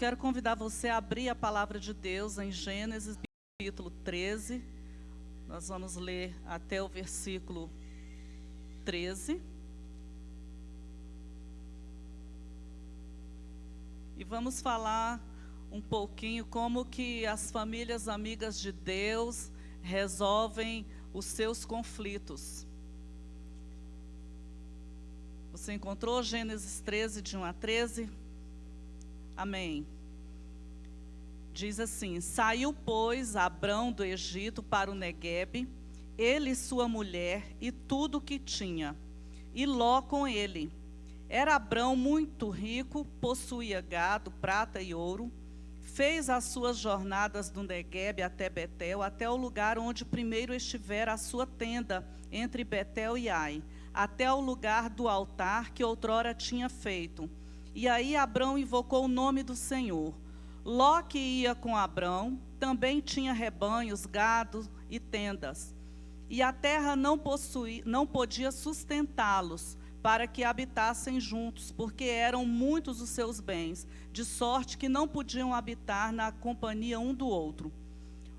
Quero convidar você a abrir a palavra de Deus em Gênesis, capítulo 13. Nós vamos ler até o versículo 13. E vamos falar um pouquinho como que as famílias amigas de Deus resolvem os seus conflitos. Você encontrou Gênesis 13, de 1 a 13? Amém. Diz assim: Saiu, pois, Abrão do Egito para o Neguebe, ele e sua mulher e tudo o que tinha, e Ló com ele. Era Abrão muito rico, possuía gado, prata e ouro. Fez as suas jornadas do Neguebe até Betel, até o lugar onde primeiro estivera a sua tenda, entre Betel e Ai, até o lugar do altar que outrora tinha feito. E aí Abrão invocou o nome do Senhor. Ló, que ia com Abrão, também tinha rebanhos, gado e tendas. E a terra não podia sustentá-los, para que habitassem juntos, porque eram muitos os seus bens, de sorte que não podiam habitar na companhia um do outro.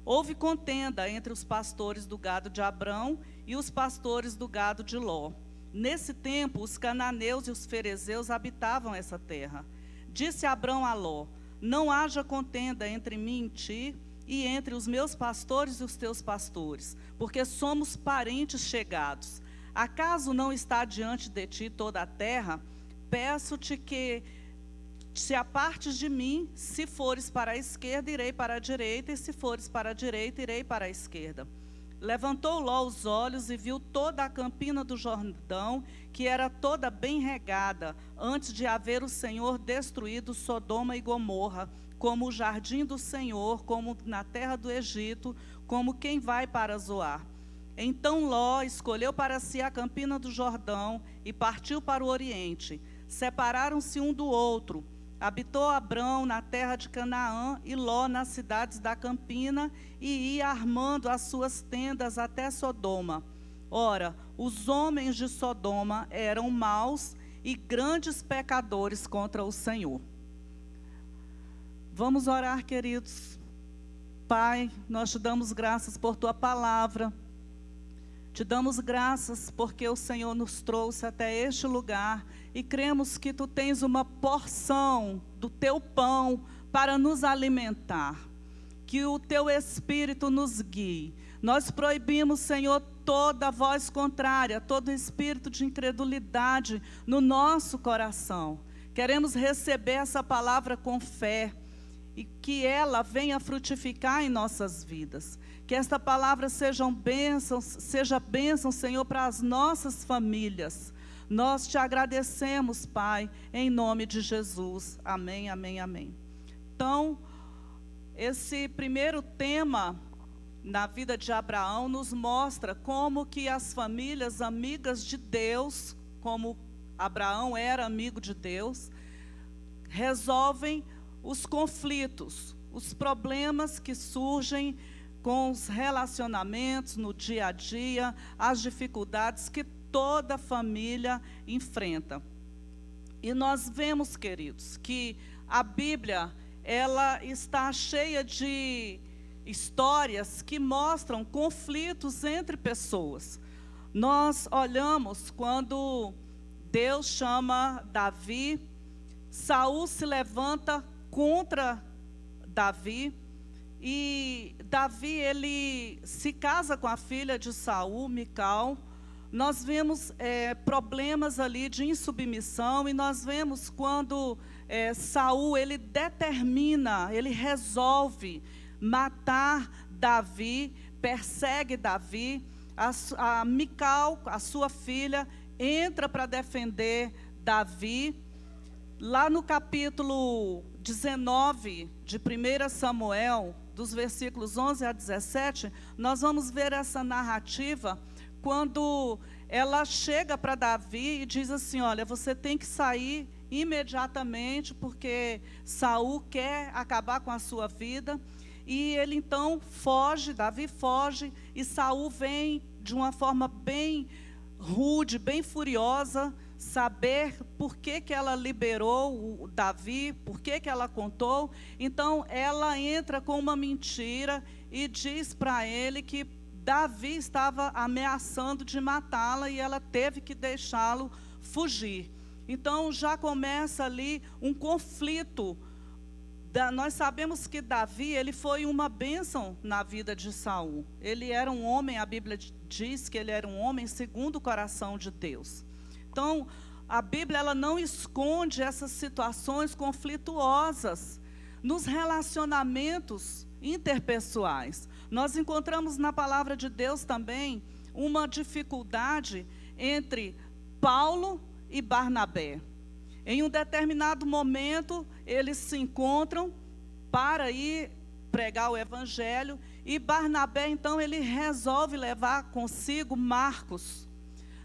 Houve contenda entre os pastores do gado de Abrão e os pastores do gado de Ló. Nesse tempo, os cananeus e os ferezeus habitavam essa terra. Disse Abrão a Ló: Não haja contenda entre mim e ti, e entre os meus pastores e os teus pastores, porque somos parentes chegados. Acaso não está diante de ti toda a terra? Peço-te que se apartes de mim. Se fores para a esquerda, irei para a direita, e se fores para a direita, irei para a esquerda. Levantou Ló os olhos e viu toda a campina do Jordão, que era toda bem regada, antes de haver o Senhor destruído Sodoma e Gomorra, como o jardim do Senhor, como na terra do Egito, como quem vai para Zoar. Então Ló escolheu para si a campina do Jordão e partiu para o oriente. Separaram-se um do outro. Habitou Abrão na terra de Canaã e Ló nas cidades da campina, e ia armando as suas tendas até Sodoma. Ora, os homens de Sodoma eram maus e grandes pecadores contra o Senhor. Vamos orar, queridos. Pai, nós te damos graças por tua palavra. Te damos graças porque o Senhor nos trouxe até este lugar e cremos que tu tens uma porção do teu pão para nos alimentar. Que o teu Espírito nos guie. Nós proibimos, Senhor, toda voz contrária, todo espírito de incredulidade no nosso coração. Queremos receber essa palavra com fé e que ela venha frutificar em nossas vidas. Que esta palavra seja bênção, Senhor, para as nossas famílias. Nós te agradecemos, Pai, em nome de Jesus. Amém, amém, amém. Então, esse primeiro tema na vida de Abraão nos mostra como que as famílias amigas de Deus, como Abraão era amigo de Deus, resolvem os conflitos, os problemas que surgem com os relacionamentos no dia a dia, as dificuldades que toda família enfrenta. E nós vemos, queridos, que a Bíblia, ela está cheia de histórias que mostram conflitos entre pessoas. Nós olhamos quando Deus chama Davi, Saul se levanta contra Davi, e Davi, ele se casa com a filha de Saul, Mical. Nós vemos problemas ali de insubmissão, e nós vemos quando Saul, ele determina, ele resolve matar Davi, persegue Davi. A Mical, a sua filha, entra para defender Davi. Lá no capítulo 19 de 1 Samuel, dos versículos 11 a 17, nós vamos ver essa narrativa, quando ela chega para Davi e diz assim: olha, você tem que sair imediatamente, porque Saul quer acabar com a sua vida. E ele então foge, Davi foge, e Saul vem de uma forma bem rude, bem furiosa, saber por que ela liberou o Davi, por que ela contou. Então, ela entra com uma mentira e diz para ele que Davi estava ameaçando de matá-la e ela teve que deixá-lo fugir. Então, já começa ali um conflito. Nós sabemos que Davi, ele foi uma bênção na vida de Saul. Ele era um homem, a Bíblia diz que ele era um homem segundo o coração de Deus. Então, a Bíblia, ela não esconde essas situações conflituosas nos relacionamentos interpessoais. Nós encontramos na palavra de Deus também uma dificuldade entre Paulo e Barnabé. Em um determinado momento, eles se encontram para ir pregar o evangelho, e Barnabé, então, ele resolve levar consigo Marcos.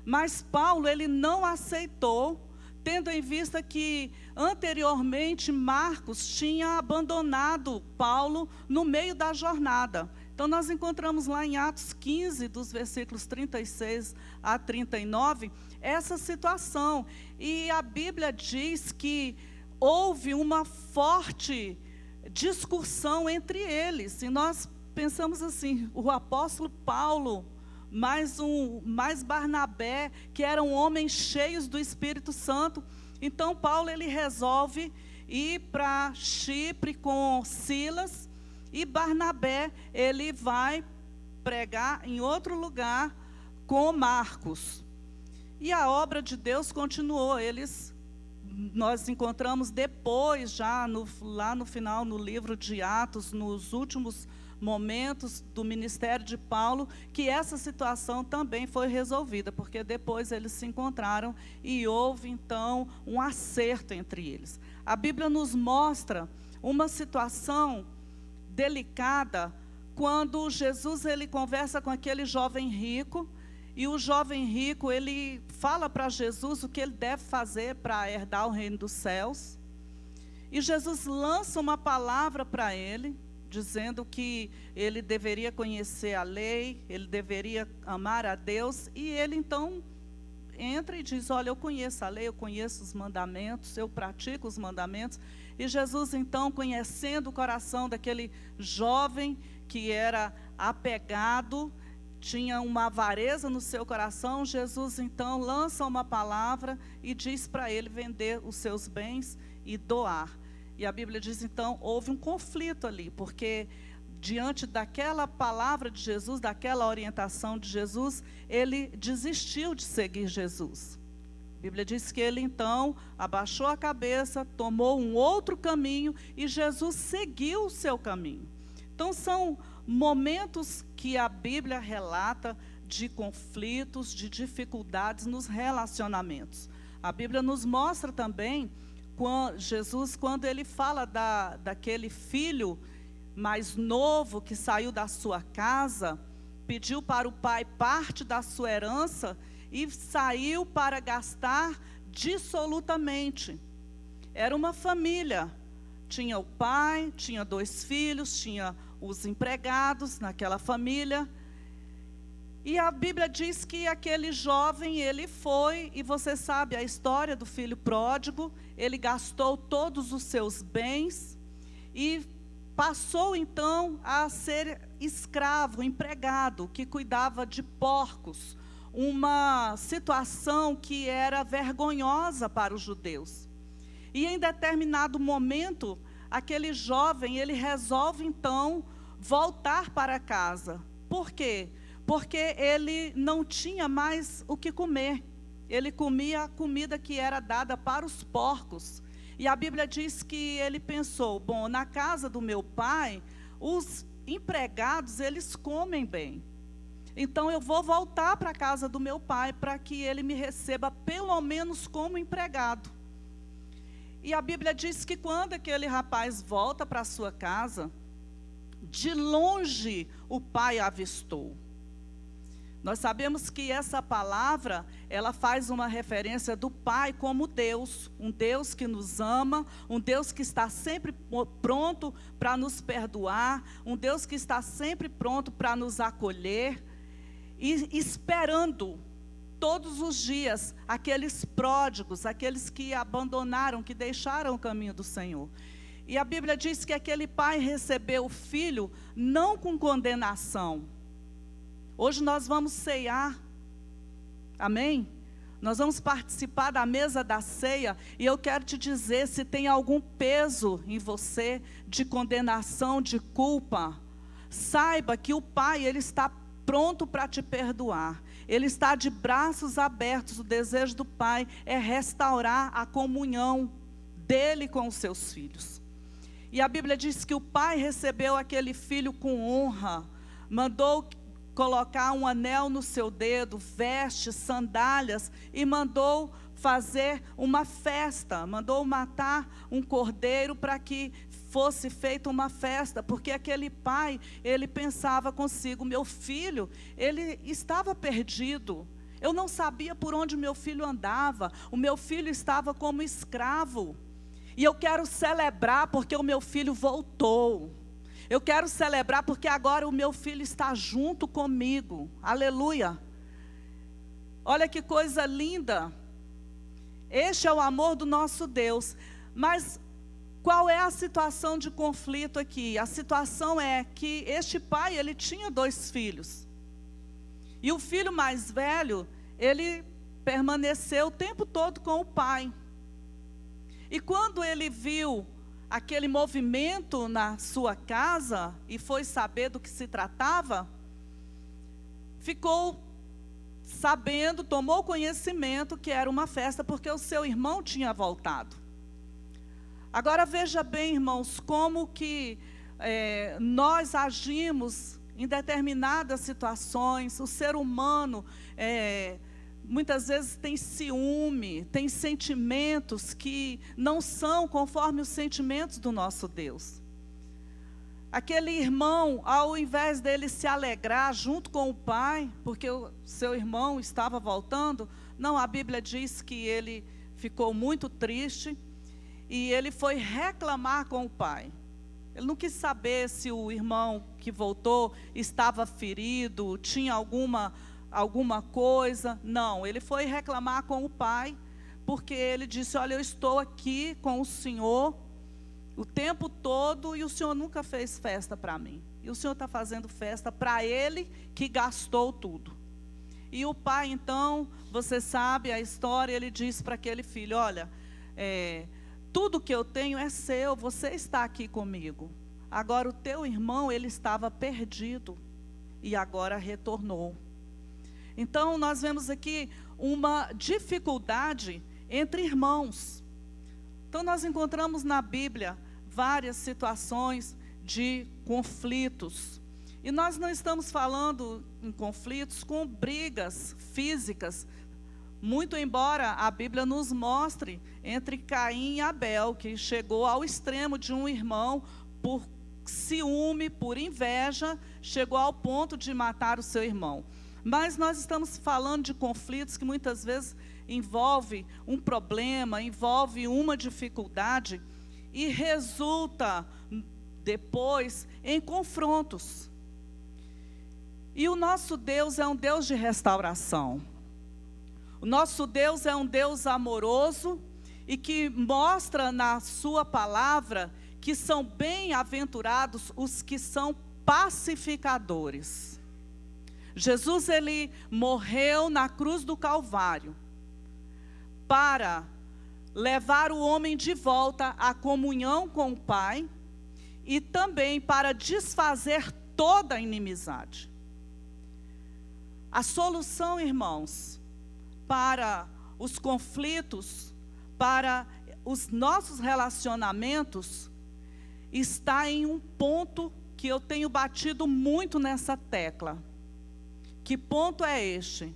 Mas Paulo, ele não aceitou, tendo em vista que anteriormente Marcos tinha abandonado Paulo no meio da jornada. Então, nós encontramos lá em Atos 15, dos versículos 36 a 39, essa situação. E a Bíblia diz que houve uma forte discussão entre eles. E nós pensamos assim, o apóstolo Paulo, mais Barnabé, que eram homens cheios do Espírito Santo. Então, Paulo, ele resolve ir para Chipre com Silas, e Barnabé, ele vai pregar em outro lugar com Marcos. E a obra de Deus continuou. Nós encontramos depois, lá no final, no livro de Atos, nos últimos momentos do ministério de Paulo, que essa situação também foi resolvida, porque depois eles se encontraram e houve, então, um acerto entre eles. A Bíblia nos mostra uma situação delicada quando Jesus, ele conversa com aquele jovem rico, e o jovem rico, ele fala para Jesus o que ele deve fazer para herdar o reino dos céus. E Jesus lança uma palavra para ele, dizendo que ele deveria conhecer a lei, ele deveria amar a Deus. E ele então entra e diz, olha, eu conheço a lei, eu conheço os mandamentos, eu pratico os mandamentos. E Jesus então, conhecendo o coração daquele jovem que era apegado, tinha uma avareza no seu coração, Jesus então lança uma palavra e diz para ele vender os seus bens e doar. E a Bíblia diz então, houve um conflito ali, porque diante daquela palavra de Jesus, daquela orientação de Jesus, ele desistiu de seguir Jesus. A Bíblia diz que ele então abaixou a cabeça, tomou um outro caminho e Jesus seguiu o seu caminho. Então são momentos que a Bíblia relata de conflitos, de dificuldades nos relacionamentos. A Bíblia nos mostra também, Jesus, quando ele fala daquele filho mais novo que saiu da sua casa, pediu para o pai parte da sua herança e saiu para gastar dissolutamente. Era uma família, tinha o pai, tinha 2 filhos, tinha os empregados naquela família. E a Bíblia diz que aquele jovem, ele foi, e você sabe a história do filho pródigo, ele gastou todos os seus bens e passou então a ser escravo, empregado, que cuidava de porcos, uma situação que era vergonhosa para os judeus. E em determinado momento, aquele jovem, ele resolve então voltar para casa. Por quê? Porque ele não tinha mais o que comer. Ele comia a comida que era dada para os porcos. E a Bíblia diz que ele pensou, bom, na casa do meu pai, os empregados, eles comem bem. Então eu vou voltar para a casa do meu pai para que ele me receba pelo menos como empregado. E a Bíblia diz que quando aquele rapaz volta para a sua casa, de longe o pai avistou. Nós sabemos que essa palavra, ela faz uma referência do Pai como Deus, um Deus que nos ama, um Deus que está sempre pronto para nos perdoar, um Deus que está sempre pronto para nos acolher, e esperando todos os dias, aqueles pródigos, aqueles que abandonaram, que deixaram o caminho do Senhor. E a Bíblia diz que aquele pai recebeu o filho não com condenação. Hoje nós vamos ceiar, amém? Nós vamos participar da mesa da ceia, e eu quero te dizer, se tem algum peso em você, de condenação, de culpa, saiba que o Pai, Ele está pronto para te perdoar. Ele está de braços abertos. O desejo do Pai é restaurar a comunhão dele com os seus filhos. E a Bíblia diz que o pai recebeu aquele filho com honra, mandou colocar um anel no seu dedo, vestes, sandálias, e mandou fazer uma festa, mandou matar um cordeiro para que fosse feita uma festa, porque aquele pai, ele pensava consigo, meu filho, ele estava perdido, eu não sabia por onde meu filho andava, o meu filho estava como escravo, e eu quero celebrar porque o meu filho voltou. Eu quero celebrar porque agora o meu filho está junto comigo. Aleluia. Olha que coisa linda. Este é o amor do nosso Deus. Mas qual é a situação de conflito aqui? A situação é que este pai, ele tinha 2 filhos. E o filho mais velho, ele permaneceu o tempo todo com o pai. E quando ele viu aquele movimento na sua casa e foi saber do que se tratava, ficou sabendo, tomou conhecimento que era uma festa porque o seu irmão tinha voltado. Agora veja bem, irmãos, como que nós agimos em determinadas situações. O ser humano muitas vezes tem ciúme, tem sentimentos que não são conforme os sentimentos do nosso Deus. Aquele irmão, ao invés dele se alegrar junto com o pai, porque o seu irmão estava voltando, não, a Bíblia diz que ele ficou muito triste e ele foi reclamar com o pai. Ele não quis saber se o irmão que voltou estava ferido, tinha alguma coisa, não, ele foi reclamar com o pai, porque ele disse, olha, eu estou aqui com o Senhor o tempo todo e o Senhor nunca fez festa para mim, e o Senhor está fazendo festa para ele que gastou tudo. E o pai então, você sabe a história, ele disse para aquele filho, olha, tudo que eu tenho é seu, você está aqui comigo, agora o teu irmão, ele estava perdido, e agora retornou. Então, nós vemos aqui uma dificuldade entre irmãos. Então, nós encontramos na Bíblia várias situações de conflitos. E nós não estamos falando em conflitos com brigas físicas, muito embora a Bíblia nos mostre entre Caim e Abel, que chegou ao extremo de um irmão por ciúme, por inveja, chegou ao ponto de matar o seu irmão. Mas nós estamos falando de conflitos que muitas vezes envolve um problema, envolve uma dificuldade e resulta depois em confrontos. E o nosso Deus é um Deus de restauração. O nosso Deus é um Deus amoroso e que mostra na sua palavra que são bem-aventurados os que são pacificadores. Jesus, ele morreu na cruz do Calvário para levar o homem de volta à comunhão com o Pai e também para desfazer toda a inimizade. A solução, irmãos, para os conflitos, para os nossos relacionamentos, está em um ponto que eu tenho batido muito nessa tecla. Que ponto é este?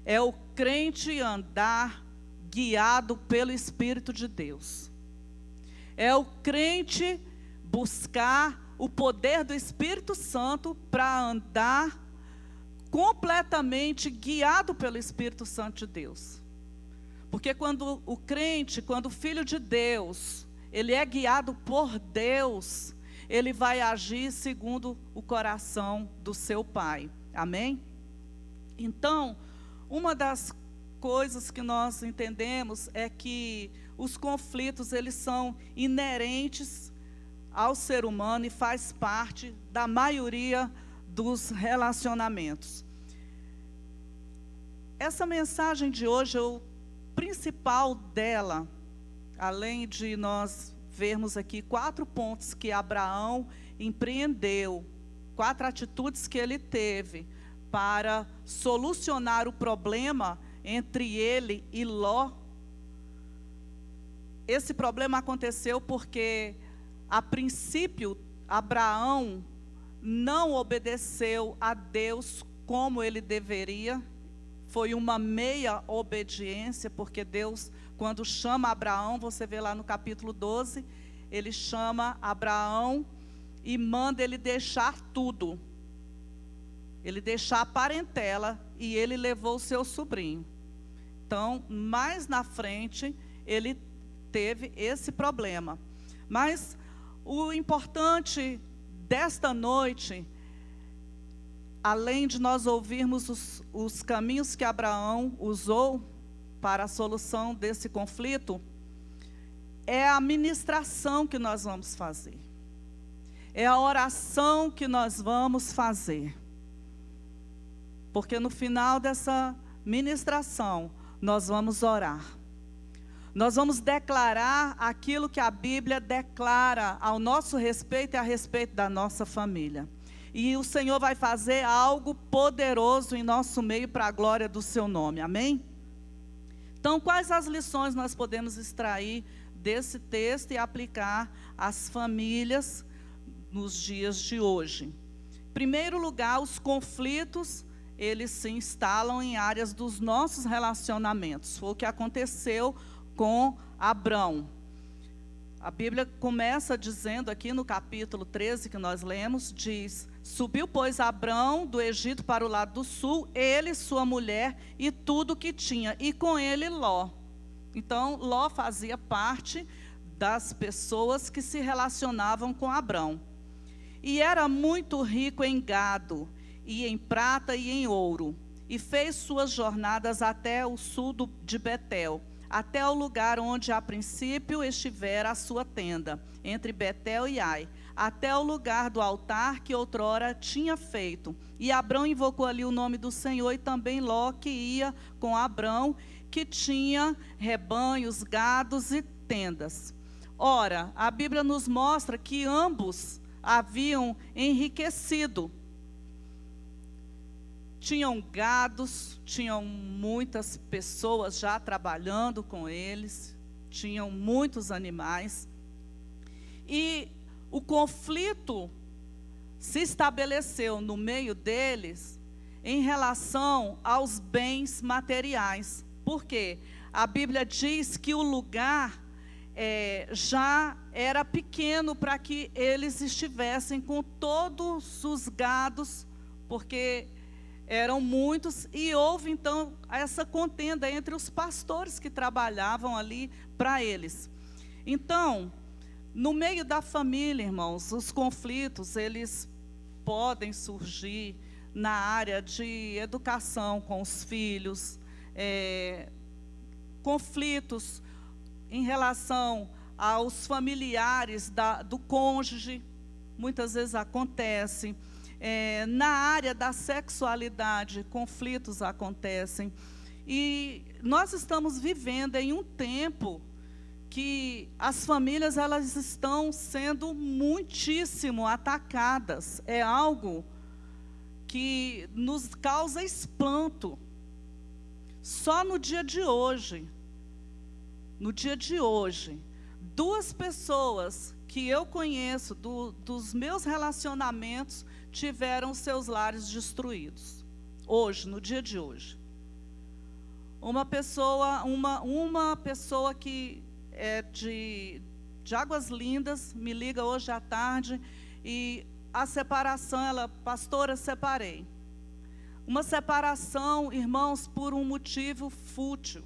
É o crente andar guiado pelo Espírito de Deus. É o crente buscar o poder do Espírito Santo para andar completamente guiado pelo Espírito Santo de Deus. Porque quando o crente, quando o filho de Deus, ele é guiado por Deus, ele vai agir segundo o coração do seu Pai. Amém? Então, Uma das coisas que nós entendemos é que os conflitos, eles são inerentes ao ser humano e faz parte da maioria dos relacionamentos. Essa mensagem de hoje, o principal dela, além de nós vermos aqui 4 pontos que Abraão empreendeu, 4 atitudes que ele teve para solucionar o problema entre ele e Ló. Esse problema aconteceu porque, a princípio, Abraão não obedeceu a Deus como ele deveria. Foi uma meia obediência, porque Deus, quando chama Abraão, você vê lá no capítulo 12, ele chama Abraão e manda ele deixar tudo. Ele deixar a parentela e ele levou o seu sobrinho. Então, mais na frente, ele teve esse problema. Mas o importante desta noite, além de nós ouvirmos os caminhos que Abraão usou para a solução desse conflito, é a ministração que nós vamos fazer. É a oração que nós vamos fazer. Porque no final dessa ministração, nós vamos orar. Nós vamos declarar aquilo que a Bíblia declara ao nosso respeito e a respeito da nossa família. E o Senhor vai fazer algo poderoso em nosso meio para a glória do seu nome. Amém? Então, quais as lições nós podemos extrair desse texto e aplicar às famílias nos dias de hoje? Em primeiro lugar, os conflitos, eles se instalam em áreas dos nossos relacionamentos. Foi o que aconteceu com Abrão. A Bíblia começa dizendo aqui no capítulo 13 que nós lemos, diz: subiu, pois, Abrão do Egito para o lado do sul, ele, sua mulher e tudo que tinha, e com ele Ló. Então, Ló fazia parte das pessoas que se relacionavam com Abrão. E era muito rico em gado, e em prata e em ouro, e fez suas jornadas até o sul de Betel, até o lugar onde a princípio estivera a sua tenda, entre Betel e Ai, até o lugar do altar que outrora tinha feito. E Abrão invocou ali o nome do Senhor, e também Ló, que ia com Abrão, que tinha rebanhos, gados e tendas. Ora, a Bíblia nos mostra que ambos haviam enriquecido. Tinham gados, tinham muitas pessoas já trabalhando com eles, tinham muitos animais. E o conflito se estabeleceu no meio deles em relação aos bens materiais. Por quê? A Bíblia diz que o lugar já era pequeno para que eles estivessem com todos os gados, porque eram muitos, e houve então essa contenda entre os pastores que trabalhavam ali para eles. Então, no meio da família, irmãos, os conflitos, eles podem surgir na área de educação com os filhos, conflitos em relação aos familiares do cônjuge, muitas vezes acontece. Na área da sexualidade, conflitos acontecem. E nós estamos vivendo em um tempo que as famílias, elas estão sendo muitíssimo atacadas. É algo que nos causa espanto. Só no dia de hoje, duas pessoas que eu conheço dos meus relacionamentos tiveram seus lares destruídos. Hoje, no dia de hoje. Uma pessoa que é de Águas Lindas me liga hoje à tarde, e a separação, ela: pastora, separei. Uma separação, irmãos, por um motivo fútil,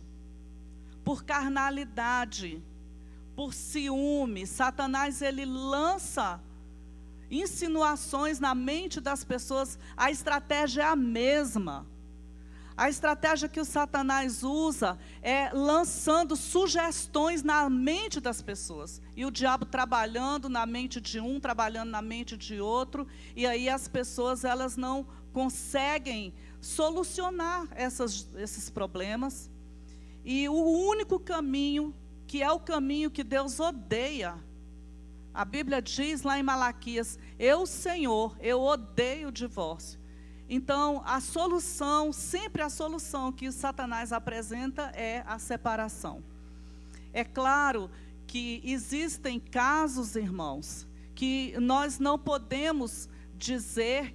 por carnalidade, por ciúme. Satanás, ele lança insinuações na mente das pessoas. A estratégia é a mesma. A estratégia que o Satanás usa é lançando sugestões na mente das pessoas. E o diabo trabalhando na mente de um, trabalhando na mente de outro. E aí as pessoas, elas não conseguem solucionar esses problemas. E o único caminho, que é o caminho que Deus odeia, a Bíblia diz lá em Malaquias: eu, Senhor, eu odeio o divórcio. Então, sempre a solução que o Satanás apresenta é a separação. É claro que existem casos, irmãos, que nós não podemos dizer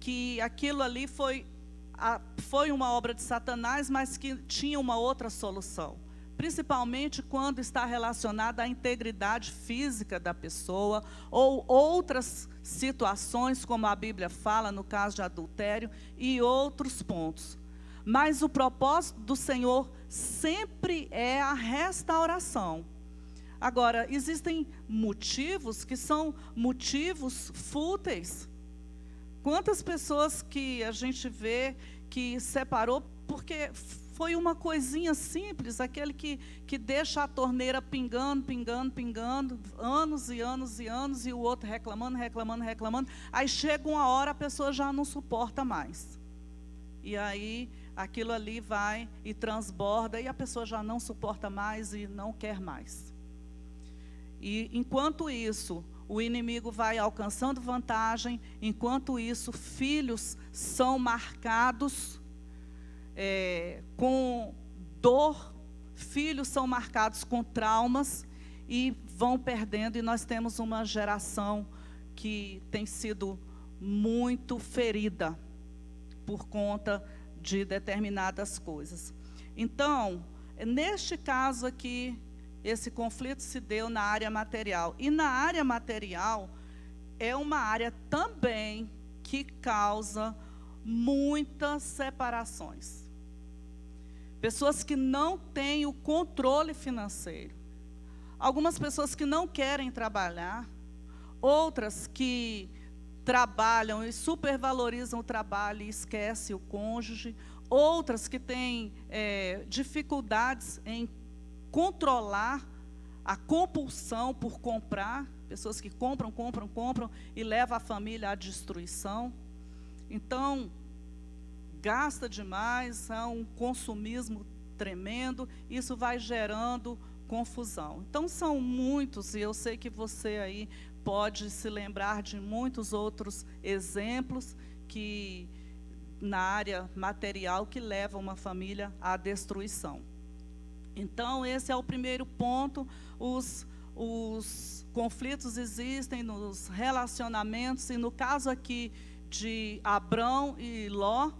que aquilo ali foi uma obra de Satanás, mas que tinha uma outra solução. Principalmente quando está relacionada à integridade física da pessoa, ou outras situações, como a Bíblia fala, no caso de adultério, e outros pontos. Mas o propósito do Senhor sempre é a restauração. Agora, existem motivos que são motivos fúteis. Quantas pessoas que a gente vê que separou porque foi uma coisinha simples, aquele que deixa a torneira pingando, anos e anos e anos, e o outro reclamando. Aí chega uma hora, a pessoa já não suporta mais. E aí, aquilo ali vai e transborda, e a pessoa já não suporta mais e não quer mais. E enquanto isso, o inimigo vai alcançando vantagem, enquanto isso, filhos são marcados com dor, filhos são marcados com traumas e vão perdendo, e nós temos uma geração que tem sido muito ferida por conta de determinadas coisas. Então, neste caso aqui, esse conflito se deu na área material. E na área material, é uma área também que causa muitas separações. Pessoas que não têm o controle financeiro. Algumas pessoas que não querem trabalhar. Outras que trabalham e supervalorizam o trabalho e esquecem o cônjuge. Outras que têm dificuldades em controlar a compulsão por comprar. Pessoas que compram e levam a família à destruição. Então, gasta demais, é um consumismo tremendo, isso vai gerando confusão. Então, são muitos, e eu sei que você aí pode se lembrar de muitos outros exemplos que, na área material, que levam uma família à destruição. Então, esse é o primeiro ponto. Os conflitos existem nos relacionamentos, e no caso aqui de Abrão e Ló,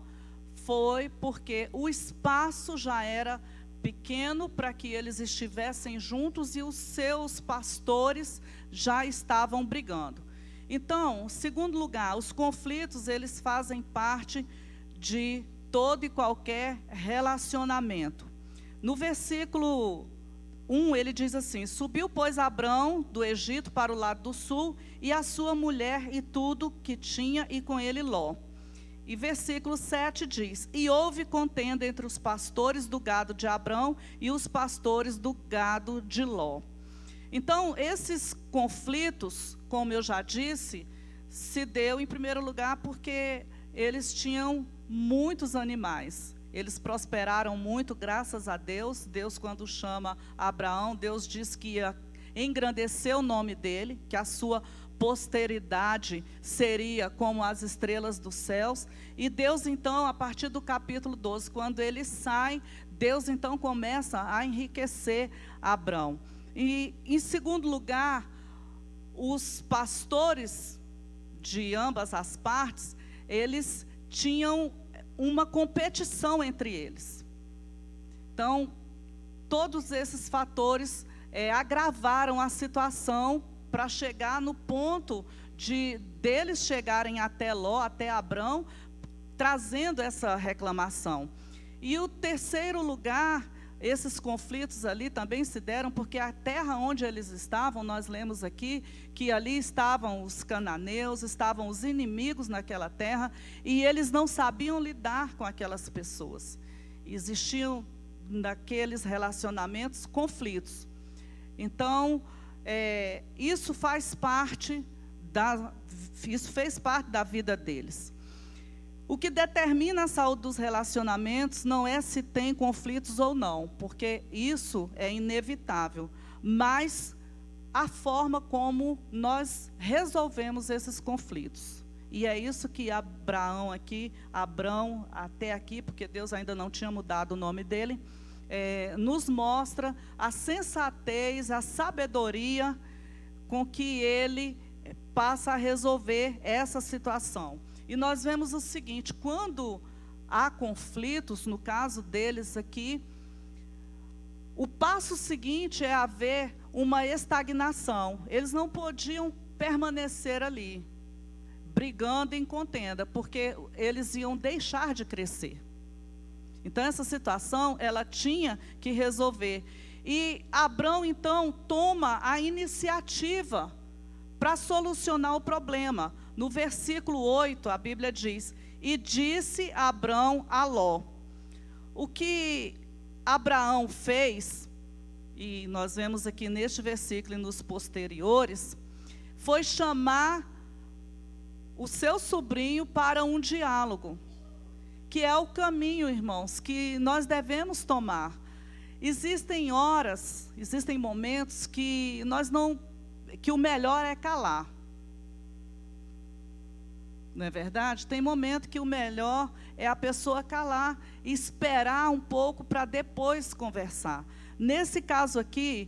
foi porque o espaço já era pequeno para que eles estivessem juntos, e os seus pastores já estavam brigando. Então, em segundo lugar, os conflitos, eles fazem parte de todo e qualquer relacionamento. No versículo 1, ele diz assim: subiu, pois, Abrão do Egito para o lado do sul, e a sua mulher e tudo que tinha, e com ele Ló. E versículo 7 diz: e houve contenda entre os pastores do gado de Abrão e os pastores do gado de Ló. Então, esses conflitos, como eu já disse, se deu em primeiro lugar porque eles tinham muitos animais. Eles prosperaram muito, graças a Deus. Deus, quando chama Abraão, Deus diz que ia engrandecer o nome dele, que a sua posteridade seria como as estrelas dos céus. E Deus, então, a partir do capítulo 12, quando ele sai, Deus, então, começa a enriquecer Abrão. E, em segundo lugar, os pastores de ambas as partes, eles tinham uma competição entre eles. Então, todos esses fatores agravaram a situação para chegar no ponto deles chegarem até Ló, até Abrão, trazendo essa reclamação. E o terceiro lugar, esses conflitos ali também se deram porque a terra onde eles estavam, nós lemos aqui, que ali estavam os cananeus, estavam os inimigos naquela terra, e eles não sabiam lidar com aquelas pessoas. Existiam naqueles relacionamentos conflitos. Então, isso fez parte da vida deles. O que determina a saúde dos relacionamentos não é se tem conflitos ou não, porque isso é inevitável, mas a forma como nós resolvemos esses conflitos. E é isso que Abrão até aqui, porque Deus ainda não tinha mudado o nome dele, nos mostra a sensatez, a sabedoria com que ele passa a resolver essa situação. E nós vemos o seguinte: quando há conflitos, no caso deles aqui, o passo seguinte é haver uma estagnação. Eles não podiam permanecer ali, brigando em contenda, porque eles iam deixar de crescer. Então essa situação, ela tinha que resolver. E Abrão, então, toma a iniciativa para solucionar o problema. No versículo 8, a Bíblia diz: e disse Abrão a Ló. O que Abraão fez, e nós vemos aqui neste versículo e nos posteriores, foi chamar o seu sobrinho para um diálogo, que é o caminho, irmãos, que nós devemos tomar. Existem horas, existem momentos que que o melhor é calar. Não é verdade? Tem momento que o melhor é a pessoa calar e esperar um pouco para depois conversar. Nesse caso aqui,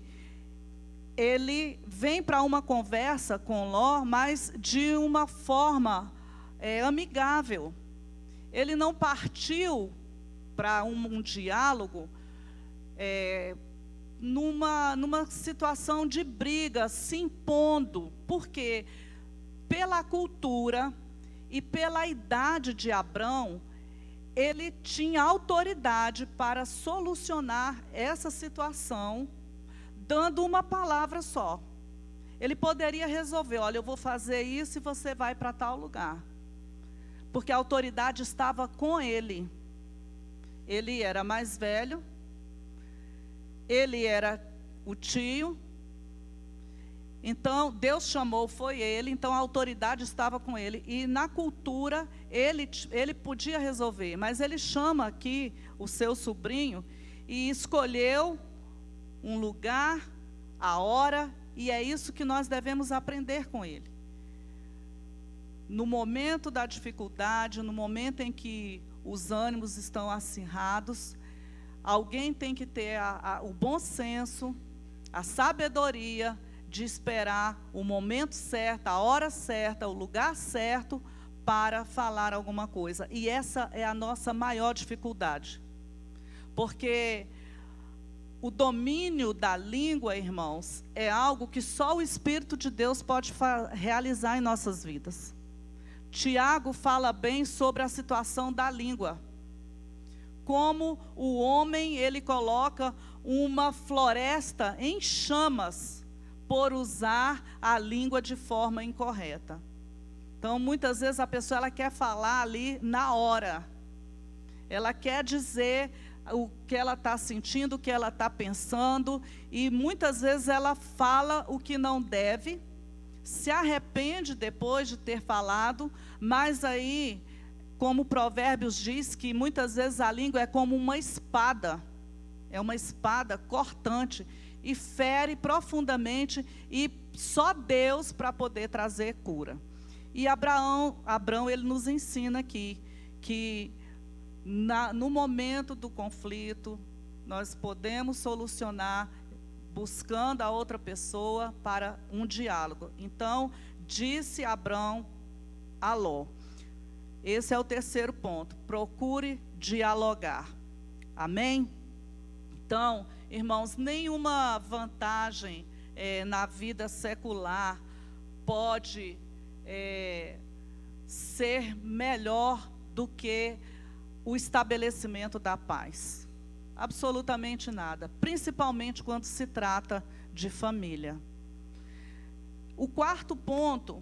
ele vem para uma conversa com Ló, mas de uma forma amigável. Ele não partiu para um diálogo numa situação de briga, se impondo. Por quê? Pela cultura e pela idade de Abrão, ele tinha autoridade para solucionar essa situação, dando uma palavra só. Ele poderia resolver: olha, eu vou fazer isso e você vai para tal lugar. Porque a autoridade estava com ele. Ele era mais velho, ele era o tio. Então, Deus chamou, foi ele, então a autoridade estava com ele. E na cultura, ele podia resolver, mas ele chama aqui o seu sobrinho e escolheu um lugar, a hora, e é isso que nós devemos aprender com ele. No momento da dificuldade, no momento em que os ânimos estão acirrados, alguém tem que ter o bom senso, a sabedoria de esperar o momento certo, a hora certa, o lugar certo para falar alguma coisa. E essa é a nossa maior dificuldade. Porque o domínio da língua, irmãos, é algo que só o Espírito de Deus pode realizar em nossas vidas. Tiago fala bem sobre a situação da língua. Como o homem, ele coloca uma floresta em chamas por usar a língua de forma incorreta. Então, muitas vezes a pessoa ela quer falar ali na hora. Ela quer dizer o que ela está sentindo, o que ela está pensando, e muitas vezes ela fala o que não deve, se arrepende depois de ter falado, mas aí, como Provérbios diz, que muitas vezes a língua é como uma espada, é uma espada cortante, e fere profundamente, e só Deus para poder trazer cura. E Abrão ele nos ensina aqui, que no momento do conflito, nós podemos solucionar buscando a outra pessoa para um diálogo. Então, disse Abrão a Ló. Esse é o terceiro ponto: procure dialogar. Amém? Então, irmãos, nenhuma vantagem na vida secular pode ser melhor do que o estabelecimento da paz. absolutamente nada, principalmente quando se trata de família. O quarto ponto: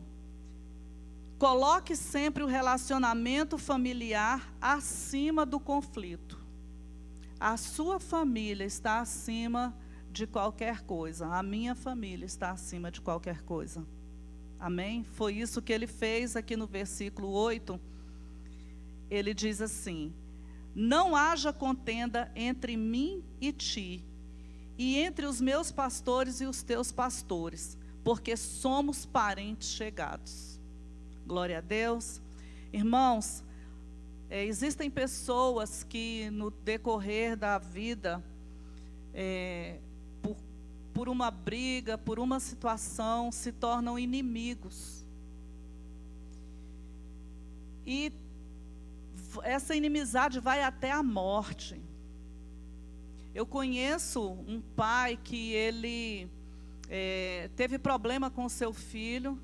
coloque sempre o relacionamento familiar acima do conflito. A sua família está acima de qualquer coisa. A minha família está acima de qualquer coisa. Amém? Foi isso que ele fez aqui no versículo 8. Ele diz assim: não haja contenda entre mim e ti, e entre os meus pastores e os teus pastores, porque somos parentes chegados. Glória a Deus. Irmãos, existem pessoas que no decorrer da vida, por uma briga, por uma situação, se tornam inimigos. E essa inimizade vai até a morte. Eu conheço um pai que ele teve problema com seu filho.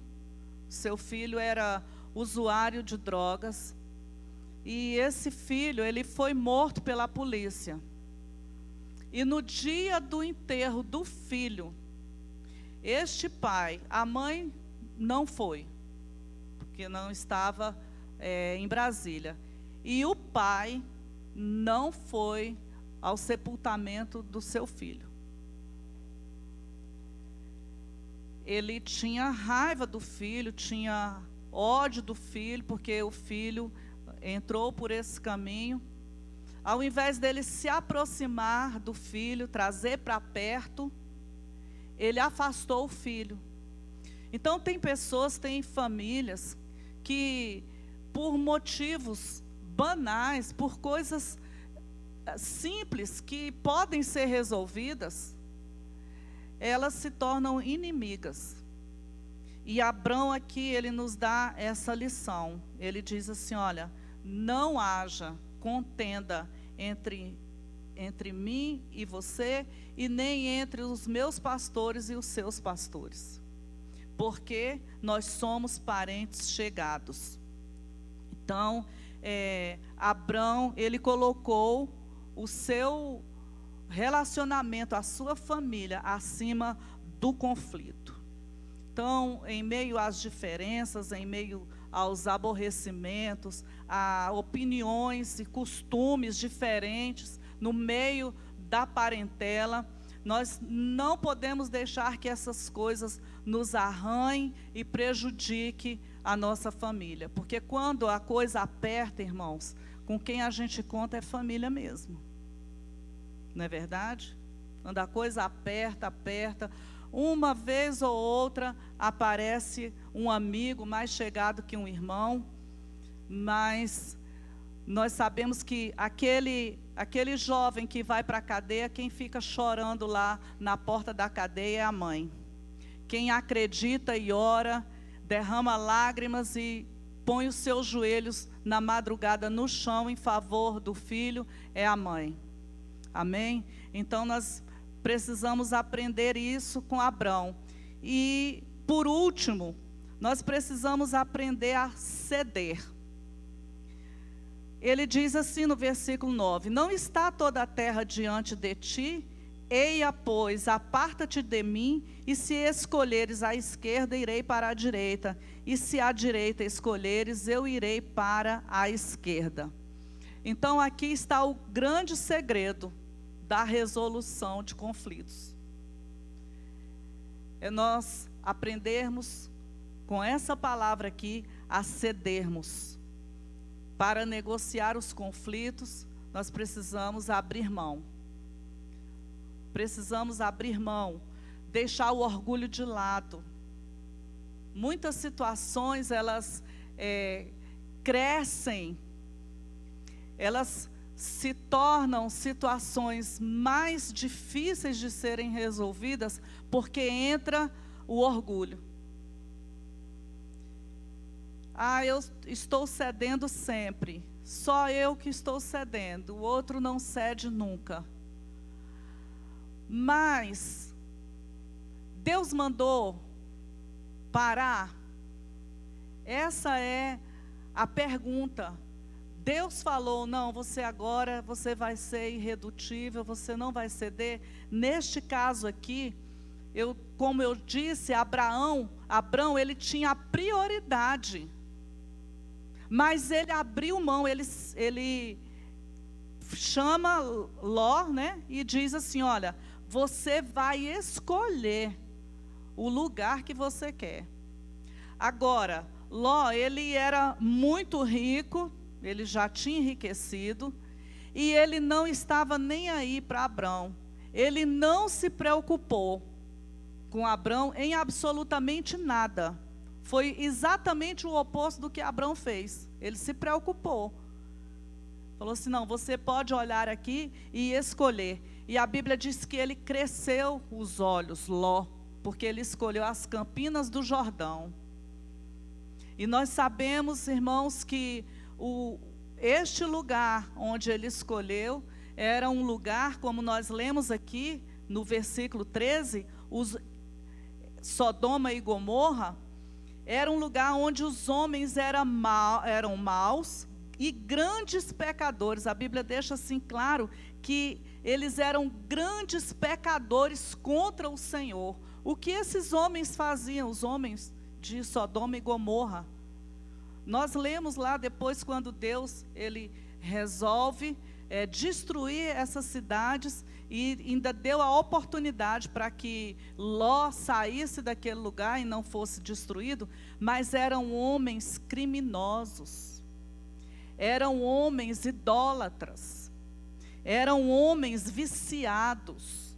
Seu filho era usuário de drogas. E esse filho, ele foi morto pela polícia. E no dia do enterro do filho, este pai, a mãe não foi, porque não estava em Brasília. E o pai não foi ao sepultamento do seu filho. Ele tinha raiva do filho, tinha ódio do filho, porque o filho entrou por esse caminho. Ao invés dele se aproximar do filho, trazer para perto, ele afastou o filho. Então tem pessoas, tem famílias que por motivos banais, por coisas simples que podem ser resolvidas, elas se tornam inimigas. E Abrão aqui, ele nos dá essa lição. Ele diz assim: olha, não haja contenda entre mim e você, e nem entre os meus pastores e os seus pastores, porque nós somos parentes chegados. Então, Abrão, ele colocou o seu relacionamento, a sua família, acima do conflito. Então, em meio às diferenças, em meio aos aborrecimentos, a opiniões e costumes diferentes, no meio da parentela, nós não podemos deixar que essas coisas nos arranhem e prejudiquem a nossa família. Porque quando a coisa aperta, irmãos, com quem a gente conta é família mesmo. Não é verdade? Quando a coisa aperta, uma vez ou outra aparece um amigo mais chegado que um irmão, mas nós sabemos que aquele jovem que vai para a cadeia, quem fica chorando lá na porta da cadeia é a mãe. Quem acredita e ora, derrama lágrimas e põe os seus joelhos na madrugada no chão em favor do filho, é a mãe. Amém? Então nós precisamos aprender isso com Abrão. E por último, nós precisamos aprender a ceder. Ele diz assim no versículo 9: não está toda a terra diante de ti? Eia, pois, aparta-te de mim, e se escolheres a esquerda, irei para a direita, e se a direita escolheres, eu irei para a esquerda. Então aqui está o grande segredo da resolução de conflitos. É nós aprendermos com essa palavra aqui a cedermos. Para negociar os conflitos, nós precisamos abrir mão. Precisamos abrir mão, deixar o orgulho de lado. Muitas situações, elas crescem, elas se tornam situações mais difíceis de serem resolvidas, porque entra o orgulho. Eu estou cedendo sempre, só eu que estou cedendo, o outro não cede nunca. Mas Deus mandou parar? Essa é a pergunta. Deus falou, não, você agora, você vai ser irredutível, você não vai ceder. Neste caso aqui, como eu disse, Abraão, ele tinha prioridade. Mas ele abriu mão, ele chama Ló, né, e diz assim, olha, você vai escolher o lugar que você quer. Agora, Ló, ele era muito rico, ele já tinha enriquecido, e ele não estava nem aí para Abrão. Ele não se preocupou com Abrão em absolutamente nada. Foi exatamente o oposto do que Abrão fez. Ele se preocupou. Falou assim, não, você pode olhar aqui e escolher. E a Bíblia diz que ele cresceu os olhos, Ló, porque ele escolheu as campinas do Jordão. E nós sabemos, irmãos, que este lugar onde ele escolheu era um lugar, como nós lemos aqui no versículo 13, Sodoma e Gomorra, era um lugar onde os homens eram maus e grandes pecadores. A Bíblia deixa assim claro que eles eram grandes pecadores contra o Senhor. O que esses homens faziam, os homens de Sodoma e Gomorra? Nós lemos lá depois quando Deus, ele resolve destruir essas cidades e ainda deu a oportunidade para que Ló saísse daquele lugar e não fosse destruído, mas eram homens criminosos, eram homens idólatras, eram homens viciados.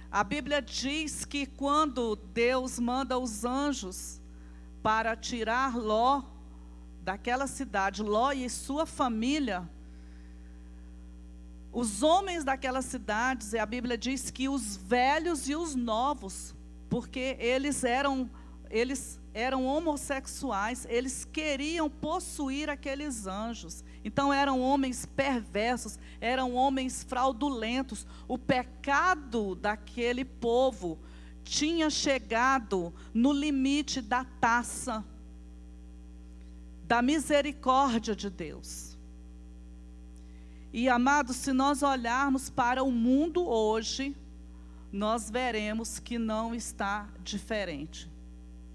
A Bíblia diz que quando Deus manda os anjos para tirar Ló daquela cidade, Ló e sua família, os homens daquelas cidades, e a Bíblia diz que os velhos e os novos, porque eles eram homossexuais, eles queriam possuir aqueles anjos. Então eram homens perversos, eram homens fraudulentos. O pecado daquele povo tinha chegado no limite da taça da misericórdia de Deus. E, amados, se nós olharmos para o mundo hoje, nós veremos que não está diferente.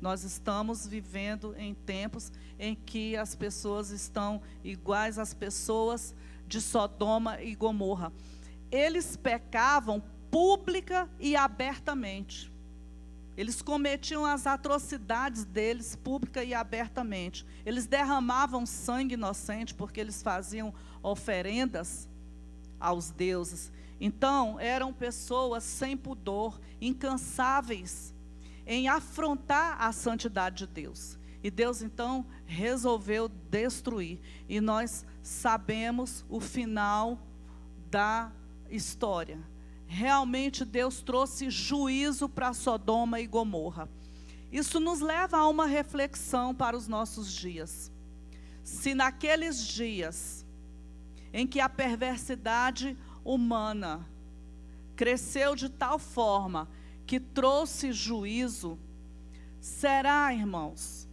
Nós estamos vivendo em tempos em que as pessoas estão iguais às pessoas de Sodoma e Gomorra. Eles pecavam pública e abertamente. Eles cometiam as atrocidades deles pública e abertamente. Eles derramavam sangue inocente porque eles faziam oferendas aos deuses. Então, eram pessoas sem pudor, incansáveis em afrontar a santidade de Deus. E Deus, então, resolveu destruir. E nós sabemos o final da história. Realmente Deus trouxe juízo para Sodoma e Gomorra. Isso nos leva a uma reflexão para os nossos dias. Se naqueles dias em que a perversidade humana cresceu de tal forma que trouxe juízo, será, irmãos,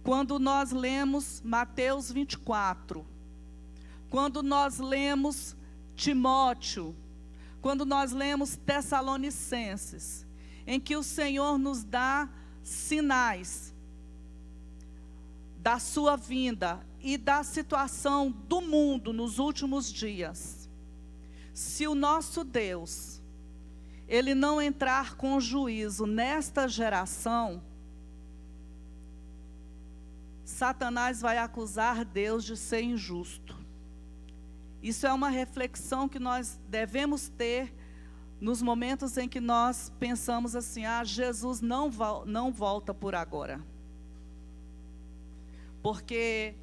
quando nós lemos Mateus 24, quando nós lemos Timóteo, quando nós lemos Tessalonicenses, em que o Senhor nos dá sinais da sua vinda e da situação do mundo nos últimos dias, se o nosso Deus, Ele não entrar com juízo nesta geração, Satanás vai acusar Deus de ser injusto. Isso é uma reflexão que nós devemos ter nos momentos em que nós pensamos assim, Jesus não volta por agora. Porque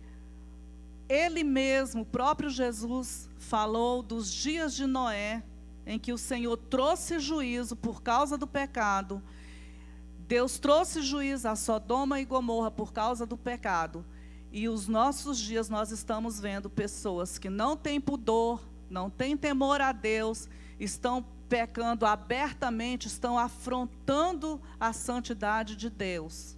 Ele mesmo, o próprio Jesus, falou dos dias de Noé, em que o Senhor trouxe juízo por causa do pecado. Deus trouxe juízo a Sodoma e Gomorra por causa do pecado. E os nossos dias nós estamos vendo pessoas que não têm pudor, não têm temor a Deus, estão pecando abertamente, estão afrontando a santidade de Deus.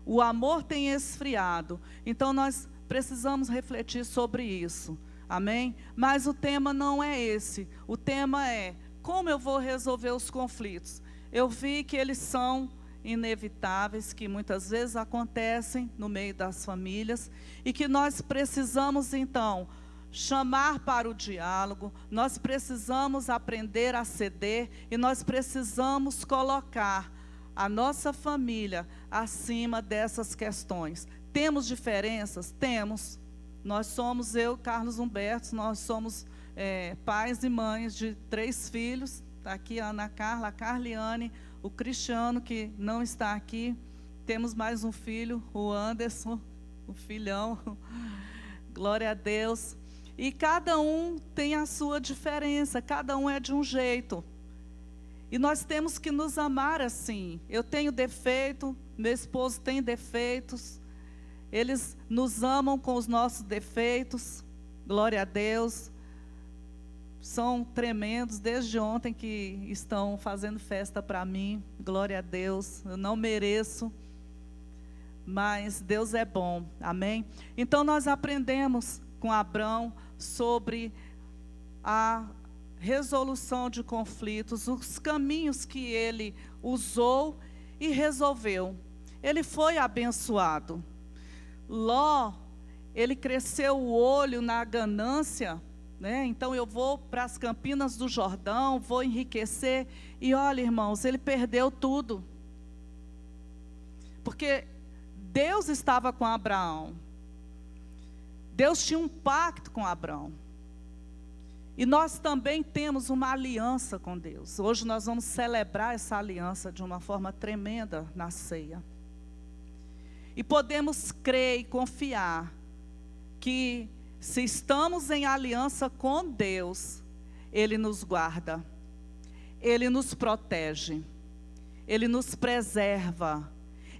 O amor tem esfriado. Então nós precisamos refletir sobre isso. Amém? Mas o tema não é esse. O tema é: como eu vou resolver os conflitos? Eu vi que eles são inevitáveis, que muitas vezes acontecem no meio das famílias, e que nós precisamos, então, chamar para o diálogo, nós precisamos aprender a ceder, e nós precisamos colocar a nossa família acima dessas questões. Temos diferenças? Temos. Nós somos, eu, Carlos Humberto, nós somos pais e mães de 3 filhos. Está aqui a Ana Carla, a Carliane, o Cristiano, que não está aqui. Temos mais um filho, o Anderson, o filhão. Glória a Deus. E cada um tem a sua diferença, cada um é de um jeito. E nós temos que nos amar assim. Eu tenho defeito, meu esposo tem defeitos. Eles nos amam com os nossos defeitos. Glória a Deus. São tremendos, desde ontem que estão fazendo festa para mim. Glória a Deus. Eu não mereço, mas Deus é bom. Amém? Então nós aprendemos com Abrão sobre a resolução de conflitos, os caminhos que ele usou e resolveu. Ele foi abençoado. Ló, ele cresceu o olho na ganância, né? Então eu vou para as campinas do Jordão, vou enriquecer. E olha, irmãos, ele perdeu tudo. Porque Deus estava com Abraão. Deus tinha um pacto com Abraão. E nós também temos uma aliança com Deus. Hoje nós vamos celebrar essa aliança de uma forma tremenda na ceia. E podemos crer e confiar que, se estamos em aliança com Deus, Ele nos guarda, Ele nos protege, Ele nos preserva,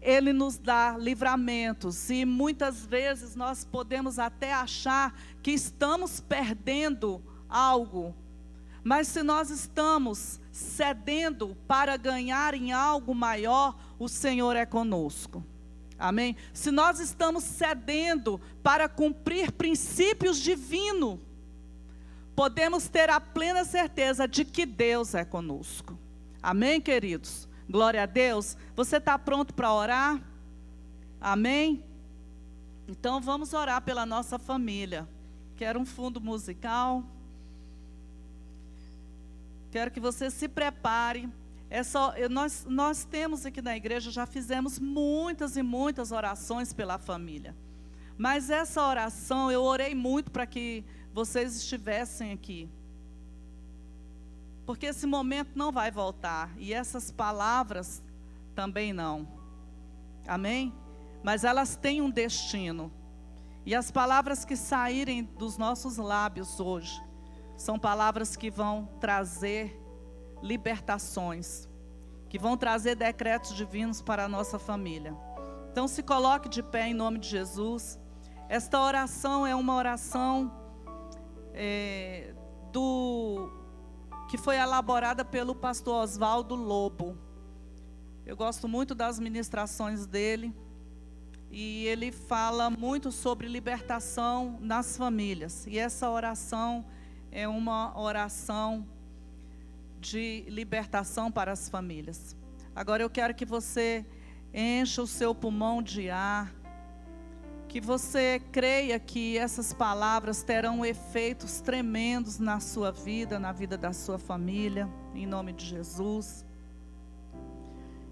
Ele nos dá livramentos. E muitas vezes nós podemos até achar que estamos perdendo algo, mas se nós estamos cedendo para ganhar em algo maior, o Senhor é conosco. Amém? Se nós estamos cedendo para cumprir princípios divinos, podemos ter a plena certeza de que Deus é conosco. Amém, queridos? Glória a Deus. Você está pronto para orar? Amém? Então vamos orar pela nossa família. Quero um fundo musical. Quero que você se prepare. Nós temos aqui na igreja, já fizemos muitas e muitas orações pela família. Mas essa oração, eu orei muito para que vocês estivessem aqui. Porque esse momento não vai voltar. E essas palavras também não. Amém? Mas elas têm um destino. E as palavras que saírem dos nossos lábios hoje são palavras que vão trazer libertações, que vão trazer decretos divinos para a nossa família. Então se coloque de pé em nome de Jesus. Esta oração é uma oração que foi elaborada pelo pastor Oswaldo Lobo. Eu gosto muito das ministrações dele. E ele fala muito sobre libertação nas famílias. E essa oração é uma oração de libertação para as famílias. Agora eu quero que você encha o seu pulmão de ar, que você creia que essas palavras terão efeitos tremendos na sua vida, na vida da sua família, em nome de Jesus.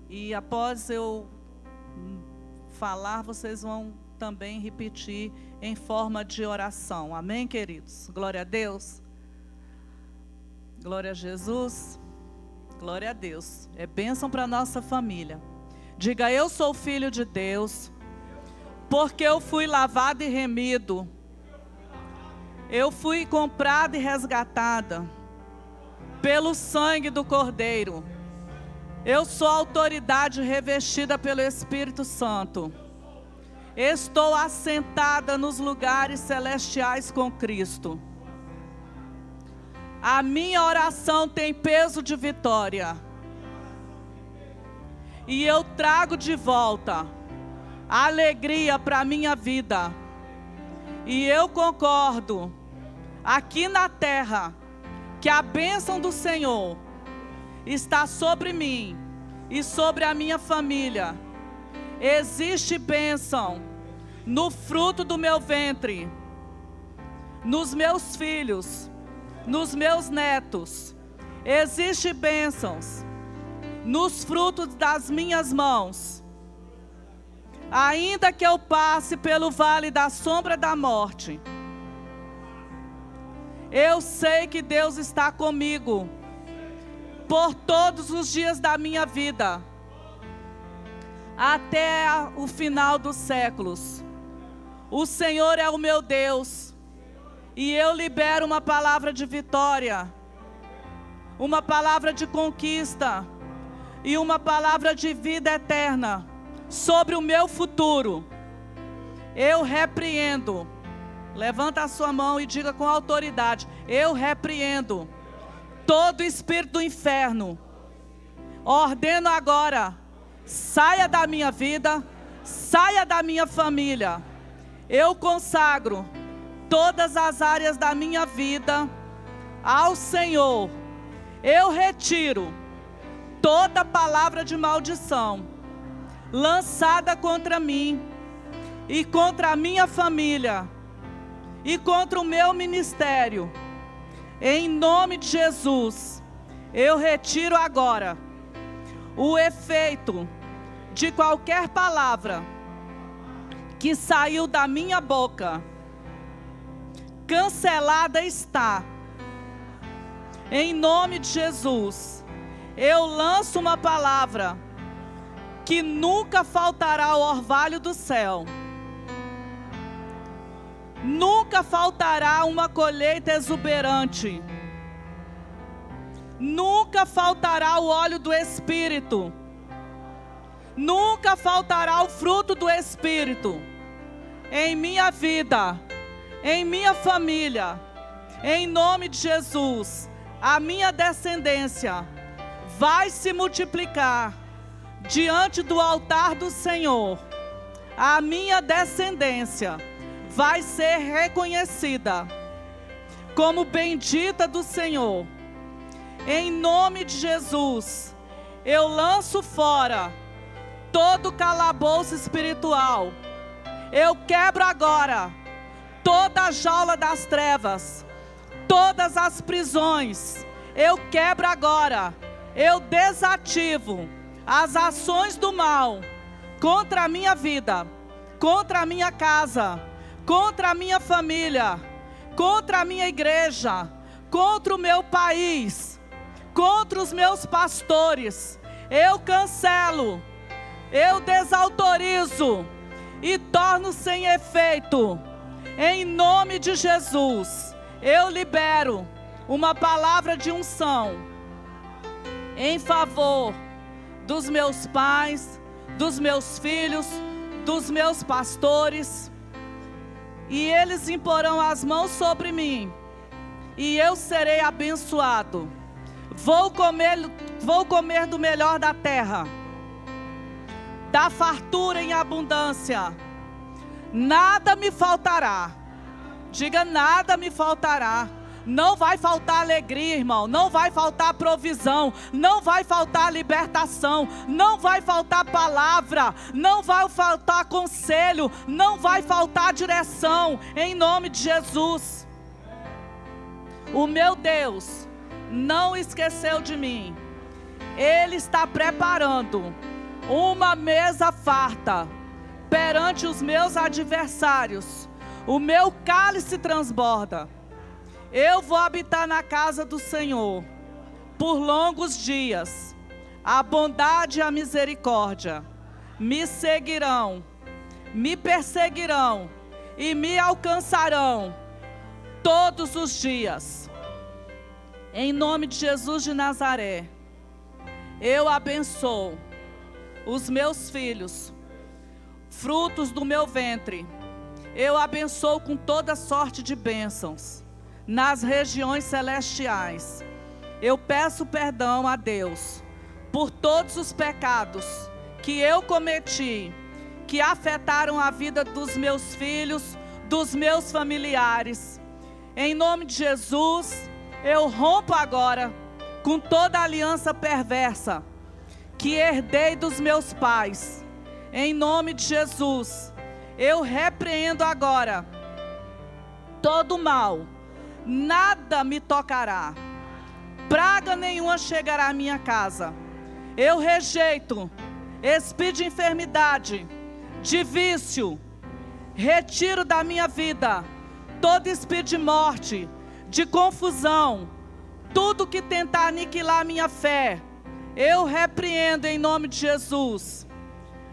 E após eu falar, vocês vão também repetir em forma de oração. Amém, queridos? Glória a Deus. Glória a Jesus. Glória a Deus. É bênção para a nossa família. Diga: eu sou filho de Deus, porque eu fui lavado e remido. Eu fui comprada e resgatada pelo sangue do Cordeiro. Eu sou autoridade revestida pelo Espírito Santo. Estou assentada nos lugares celestiais com Cristo. A minha oração tem peso de vitória. E eu trago de volta a alegria para a minha vida. E eu concordo aqui na terra que a bênção do Senhor está sobre mim e sobre a minha família. Existe bênção no fruto do meu ventre, nos meus filhos, nos meus netos. Existe bênçãos nos frutos das minhas mãos. Ainda que eu passe pelo vale da sombra da morte, eu sei que Deus está comigo por todos os dias da minha vida, até o final dos séculos. O Senhor é o meu Deus, e eu libero uma palavra de vitória, uma palavra de conquista e uma palavra de vida eterna sobre o meu futuro. Eu repreendo. Levanta a sua mão e diga com autoridade: eu repreendo todo espírito do inferno. Ordeno agora, saia da minha vida, saia da minha família. Eu consagro todas as áreas da minha vida ao Senhor. Eu retiro toda palavra de maldição lançada contra mim e contra a minha família e contra o meu ministério. Em nome de Jesus, eu retiro agora o efeito de qualquer palavra que saiu da minha boca. Cancelada está. Em nome de Jesus, eu lanço uma palavra que nunca faltará ao orvalho do céu. Nunca faltará uma colheita exuberante. Nunca faltará o óleo do Espírito. Nunca faltará o fruto do Espírito em minha vida, em minha família. Em nome de Jesus, a minha descendência vai se multiplicar diante do altar do Senhor. A minha descendência vai ser reconhecida como bendita do Senhor. Em nome de Jesus, eu lanço fora todo calabouço espiritual. Eu quebro agora toda a jaula das trevas, todas as prisões. Eu quebro agora, eu desativo as ações do mal contra a minha vida, contra a minha casa, contra a minha família, contra a minha igreja, contra o meu país, contra os meus pastores. Eu cancelo, eu desautorizo e torno sem efeito. Em nome de Jesus, eu libero uma palavra de unção em favor dos meus pais, dos meus filhos, dos meus pastores. E eles imporão as mãos sobre mim, e eu serei abençoado. Vou comer do melhor da terra, da fartura em abundância. Nada me faltará. Diga: nada me faltará. Não vai faltar alegria, irmão. Não vai faltar provisão. Não vai faltar libertação. Não vai faltar palavra. Não vai faltar conselho. Não vai faltar direção. Em nome de Jesus. O meu Deus não esqueceu de mim. Ele está preparando uma mesa farta perante os meus adversários. O meu cálice transborda. Eu vou habitar na casa do Senhor por longos dias. A bondade e a misericórdia me seguirão, me perseguirão e me alcançarão todos os dias. Em nome de Jesus de Nazaré, eu abençoo os meus filhos, frutos do meu ventre. Eu abençoo com toda sorte de bênçãos nas regiões celestiais. Eu peço perdão a Deus por todos os pecados que eu cometi, que afetaram a vida dos meus filhos, dos meus familiares. Em nome de Jesus, eu rompo agora com toda aliança perversa que herdei dos meus pais. Em nome de Jesus, eu repreendo agora todo mal. Nada me tocará, praga nenhuma chegará à minha casa. Eu rejeito espírito de enfermidade, de vício, retiro da minha vida todo espírito de morte, de confusão, tudo que tentar aniquilar a minha fé, eu repreendo em nome de Jesus.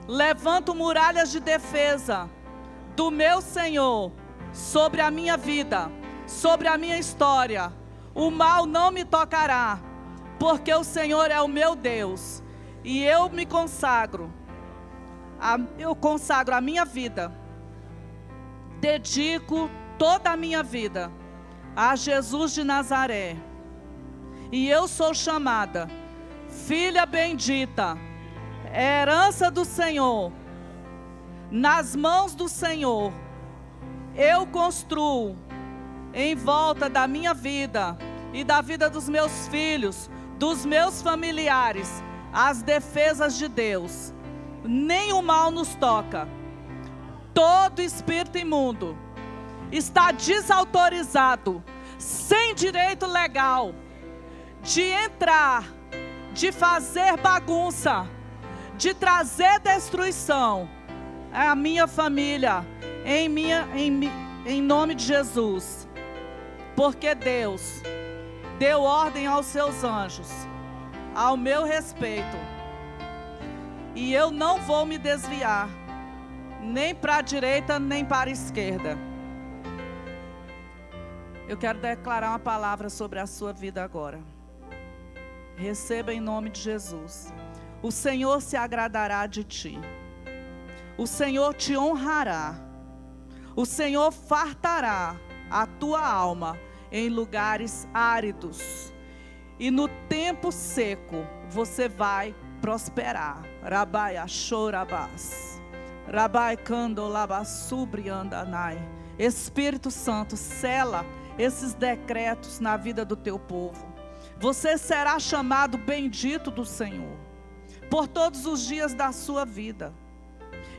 Levanto muralhas de defesa do meu Senhor sobre a minha vida, sobre a minha história. O mal não me tocará, porque o Senhor é o meu Deus. E eu me consagro, eu consagro a minha vida, dedico toda a minha vida a Jesus de Nazaré. E eu sou chamada filha bendita, herança do Senhor. Nas mãos do Senhor eu construo em volta da minha vida e da vida dos meus filhos, dos meus familiares, as defesas de Deus. Nenhum mal nos toca. Todo espírito imundo está desautorizado, sem direito legal de entrar, de fazer bagunça, de trazer destruição à minha família, em nome de Jesus. Porque Deus deu ordem aos seus anjos ao meu respeito, e eu não vou me desviar nem para a direita nem para a esquerda. Eu quero declarar uma palavra sobre a sua vida agora. Receba em nome de Jesus. O Senhor se agradará de ti. O Senhor te honrará. O Senhor fartará a tua alma em lugares áridos. E no tempo seco você vai prosperar. Rabai achorabás. Rabai candolabassubri-andanai. Espírito Santo, sela esses decretos na vida do teu povo. Você será chamado bendito do Senhor por todos os dias da sua vida.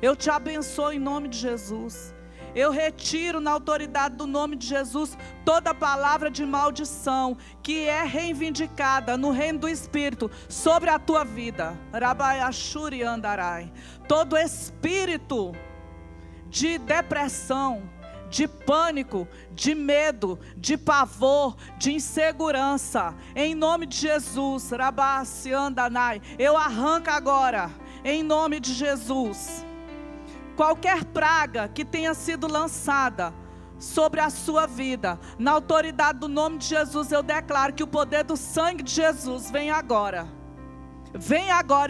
Eu te abençoo em nome de Jesus. Eu retiro na autoridade do nome de Jesus toda palavra de maldição que é reivindicada no reino do Espírito sobre a tua vida. Rabai Ashuri Andarai. Todo espírito de depressão, de pânico, de medo, de pavor, de insegurança, em nome de Jesus, Rabassi Andanai, eu arranco agora, em nome de Jesus, qualquer praga que tenha sido lançada sobre a sua vida, na autoridade do nome de Jesus, eu declaro que o poder do sangue de Jesus vem agora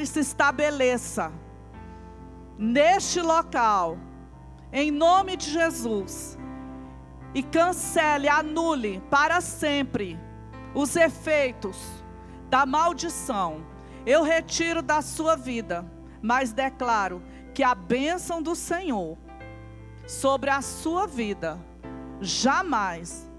e se estabeleça neste local, em nome de Jesus, e cancele, anule para sempre os efeitos da maldição. Eu retiro da sua vida, mas declaro que a bênção do Senhor sobre a sua vida jamais